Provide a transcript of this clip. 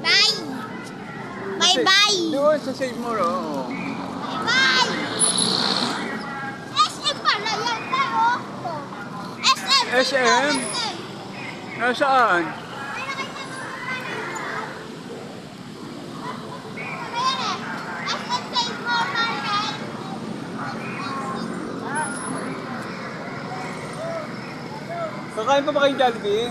Bye! Bye-bye! Doon sa Save More, oo. Bye! SM pala yan tayo. SM! SM? Nasaan? SM Save More Market. Kakain pa ba kayong Jollibee?